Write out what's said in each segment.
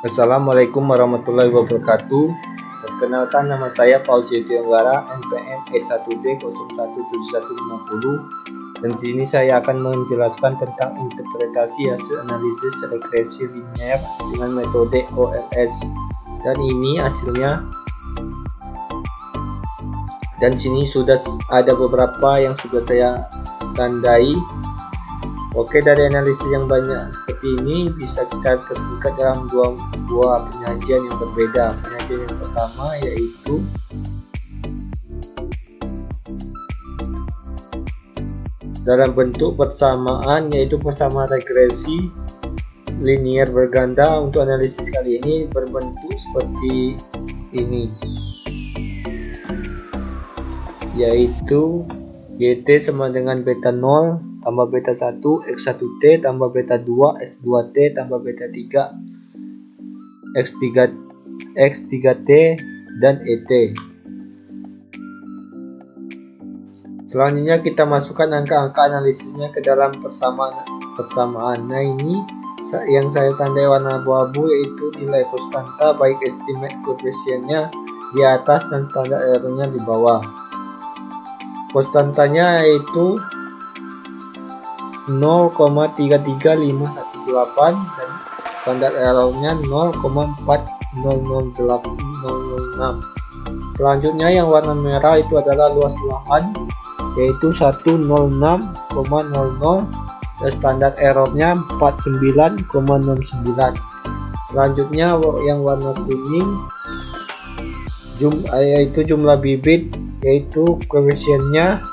Assalamualaikum warahmatullahi wabarakatuh. Perkenalkan, nama saya Fauzi Tianggara, NPM S1D017150, dan di sini saya akan menjelaskan tentang interpretasi hasil analisis regresi linier dengan metode OLS. Dan ini hasilnya. Dan sini sudah ada beberapa yang sudah saya tandai. Oke, dari analisis yang banyak seperti ini bisa kita tersingkat dalam dua buah penyajian yang berbeda. Penyajian yang pertama yaitu dalam bentuk persamaan, yaitu persamaan regresi linier berganda. Untuk analisis kali ini berbentuk seperti ini, yaitu GT sama dengan beta 0 tambah beta 1 X1T tambah beta 2 X2T tambah beta 3 X3T dan ET. Selanjutnya kita masukkan angka-angka analisisnya ke dalam persamaan. Nah, ini yang saya tandai warna abu-abu, yaitu nilai konstanta baik estimate koefisiennya di atas dan standar errornya di bawah. Konstantanya yaitu 0,33518 dan standar errornya 0,4008006. Selanjutnya yang warna merah itu adalah luas lahan, yaitu 106,00 dan standar errornya 49,69. Selanjutnya yang warna kuning yaitu jumlah bibit, yaitu koefisiennya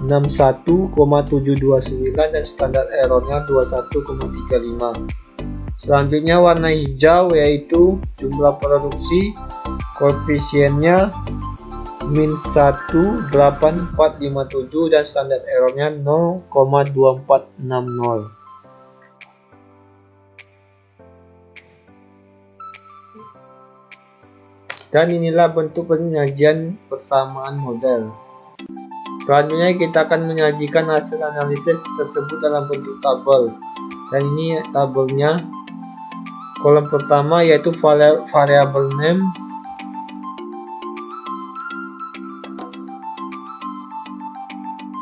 61,729 dan standar errornya 21,35. Selanjutnya warna hijau yaitu jumlah produksi, koefisiennya -1,8457 dan standar errornya 0,2460. Dan inilah bentuk penyajian persamaan model. Selanjutnya kita akan menyajikan hasil analisis tersebut dalam bentuk tabel. Dan ini tabelnya. Kolom pertama yaitu variable name,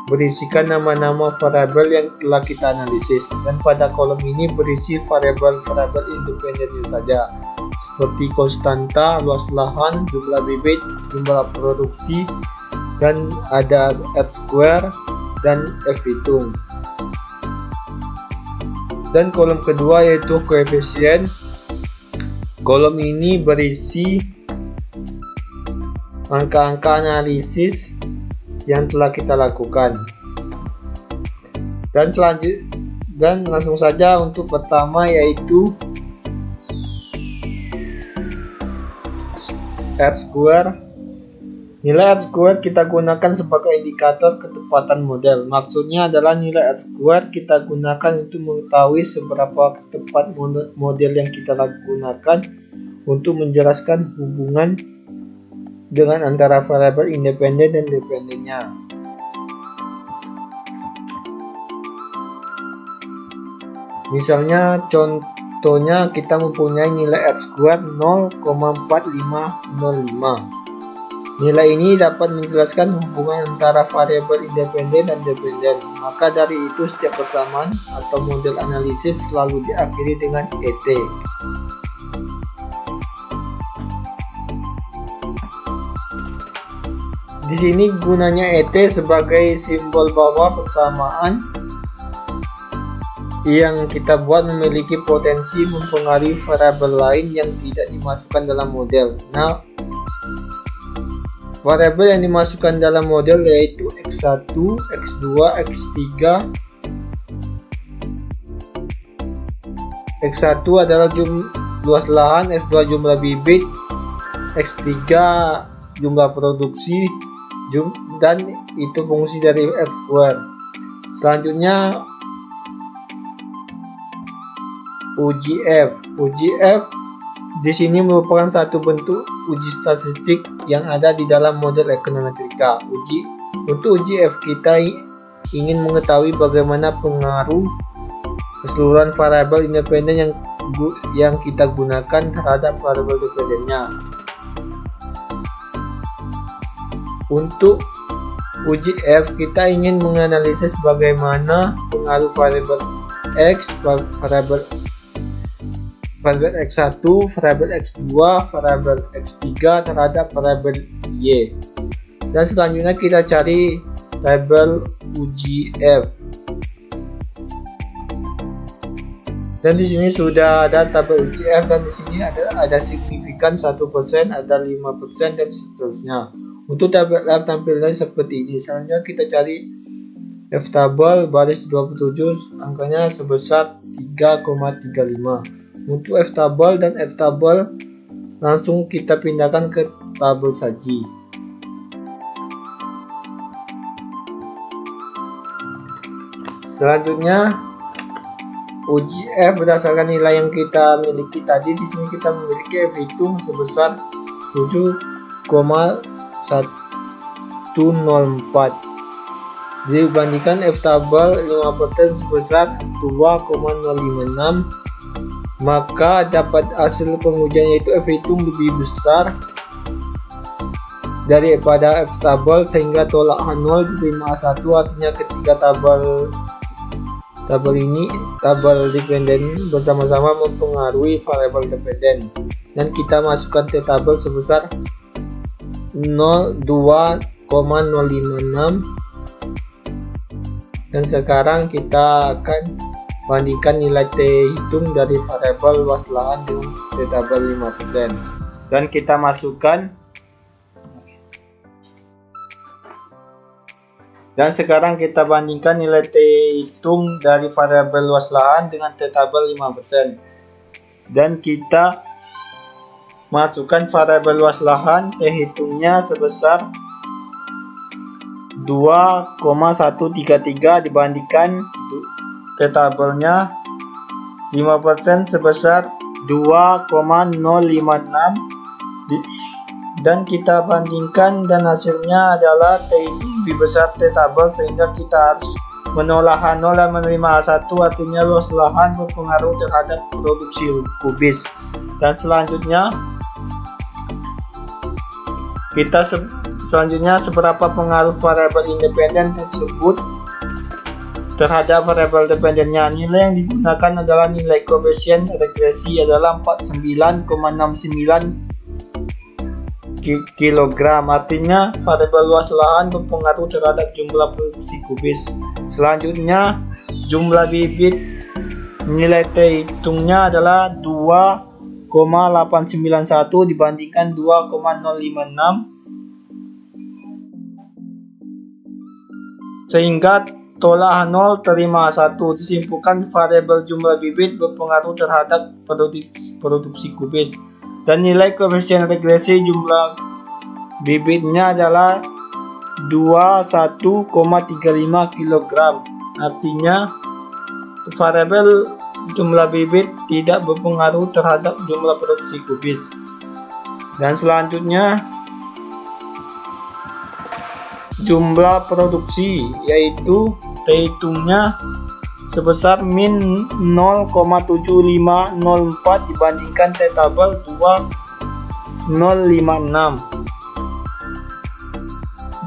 berisikan nama-nama variabel yang telah kita analisis, dan pada kolom ini berisi variabel-variabel independennya saja, seperti konstanta, luas lahan, jumlah bibit, jumlah produksi, dan ada R-square dan F-hitung. Dan kolom kedua yaitu koefisien. Kolom ini berisi angka-angka analisis yang telah kita lakukan. Dan langsung saja untuk pertama yaitu R-square. Nilai R-square kita gunakan sebagai indikator ketepatan model. Maksudnya adalah nilai R-square kita gunakan untuk mengetahui seberapa tepat model yang kita gunakan untuk menjelaskan hubungan dengan antara variabel independen dan dependennya. Misalnya contohnya kita mempunyai nilai R-square 0,4505. Nilai ini dapat menjelaskan hubungan antara variabel independen dan dependen. Maka dari itu setiap persamaan atau model analisis selalu diakhiri dengan ET. Di sini gunanya ET sebagai simbol bahwa persamaan yang kita buat memiliki potensi mempengaruhi variabel lain yang tidak dimasukkan dalam model. Nah, variabel yang dimasukkan dalam model yaitu X1, X2, X3. X1 adalah luas lahan, X2 jumlah bibit, X3 jumlah produksi, dan itu fungsi dari R-square. Selanjutnya UGF. Di sini merupakan satu bentuk uji statistik yang ada di dalam model ekonometrika. Untuk uji F kita ingin mengetahui bagaimana pengaruh keseluruhan variabel independen yang yang kita gunakan terhadap variabel dependennya. Untuk uji F, kita ingin menganalisis bagaimana pengaruh variabel X, variabel X1, variabel X2, variabel X3 terhadap variabel Y. Dan selanjutnya kita cari tabel uji F. Dan di sini sudah ada tabel uji F, dan di sini ada signifikan 1%, ada 5% dan seterusnya. Untuk tabel F tampilannya seperti ini. Selanjutnya kita cari F tabel baris 27, angkanya sebesar 3,35. Untuk F tabel dan F tabel langsung kita pindahkan ke tabel saji. Selanjutnya uji F berdasarkan nilai yang kita miliki tadi. Di sini kita memiliki F hitung sebesar 7,104 dibandingkan F tabel 5% sebesar 2,056, maka dapat hasil pengujian yaitu F hitung lebih besar daripada F tabel sehingga tolak H0 diterima A1. Artinya ketika tabel dependen bersama-sama mempengaruhi variabel dependen, dan kita masukkan ke tabel sebesar 2,056. Dan sekarang kita akan bandingkan nilai T hitung dari variabel luas lahan dengan T tabel 5%, dan kita masukkan. Dan sekarang kita bandingkan nilai T hitung dari variabel luas lahan dengan T tabel 5%. Dan kita masukkan variabel luas lahan, T hitungnya sebesar 2,133 dibandingkan T tabelnya 5% sebesar 2,056, dan kita bandingkan dan hasilnya adalah T itu lebih besar T tabel sehingga kita harus menolak H0 dan menerima A1. Artinya luas lahan berpengaruh terhadap produksi kubis. Dan selanjutnya seberapa pengaruh variabel independen tersebut terhadap variabel dependennya. Nilai yang digunakan adalah nilai koefisien regresi adalah 49,69 kilogram. Artinya variabel luas lahan berpengaruh terhadap jumlah produksi kubis. Selanjutnya jumlah bibit, nilai T hitungnya adalah 2,891 dibandingkan 2,056, sehingga tolak H0 terima A1. Disimpulkan variabel jumlah bibit berpengaruh terhadap produksi kubis, dan nilai koefisien regresi jumlah bibitnya adalah 21,35 kg. Artinya variabel jumlah bibit tidak berpengaruh terhadap jumlah produksi kubis. Dan selanjutnya jumlah produksi, yaitu T hitungnya sebesar min 0,7504 dibandingkan T tabel 2,056,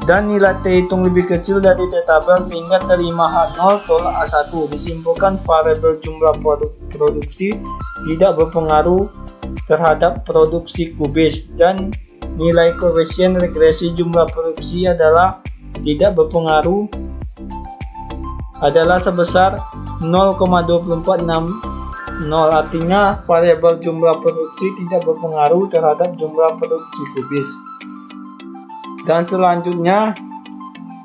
dan nilai T hitung lebih kecil dari T tabel sehingga terima H0 tolak A1. Disimpulkan variabel jumlah produksi tidak berpengaruh terhadap produksi kubis, dan nilai koefisien regresi jumlah produksi adalah tidak berpengaruh, adalah sebesar 0,2460. Artinya variabel jumlah produksi tidak berpengaruh terhadap jumlah produksi kubis. Dan selanjutnya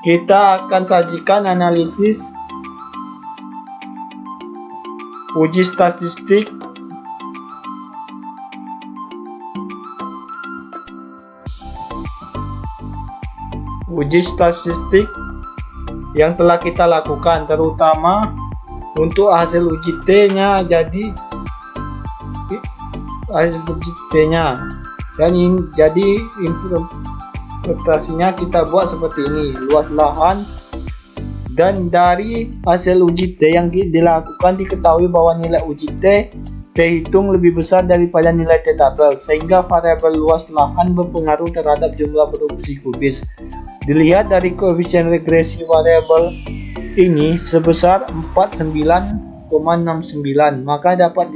kita akan sajikan analisis uji statistik yang telah kita lakukan, terutama untuk hasil uji T-nya. Jadi hasil uji T-nya, dan jadi interpretasinya kita buat seperti ini: luas lahan, dan dari hasil uji T yang dilakukan diketahui bahwa nilai uji T terhitung lebih besar daripada nilai T-tabel, sehingga variabel luas lahan berpengaruh terhadap jumlah produksi kubis. Dilihat dari koefisien regresi variabel ini sebesar 49,69, maka dapat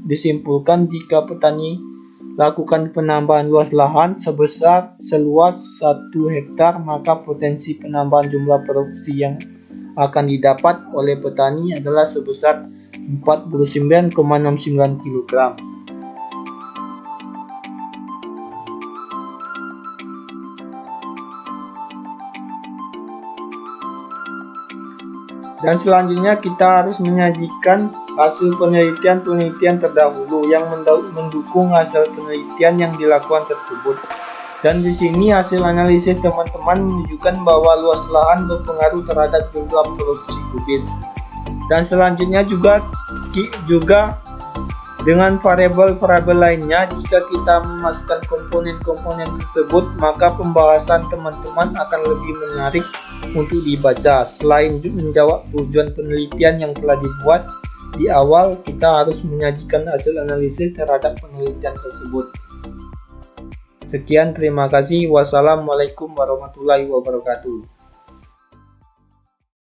disimpulkan jika petani lakukan penambahan luas lahan seluas 1 hektar, maka potensi penambahan jumlah produksi yang akan didapat oleh petani adalah sebesar 49,69 kg. Dan selanjutnya kita harus menyajikan hasil penelitian terdahulu yang mendukung hasil penelitian yang dilakukan tersebut. Dan di sini hasil analisis teman-teman menunjukkan bahwa luas lahan berpengaruh terhadap jumlah produksi kubis. Dan selanjutnya juga dengan variabel-variabel lainnya, jika kita memasukkan komponen-komponen tersebut, maka pembahasan teman-teman akan lebih menarik untuk dibaca. Selain menjawab tujuan penelitian yang telah dibuat, di awal kita harus menyajikan hasil analisis terhadap penelitian tersebut. Sekian, terima kasih. Wassalamualaikum warahmatullahi wabarakatuh.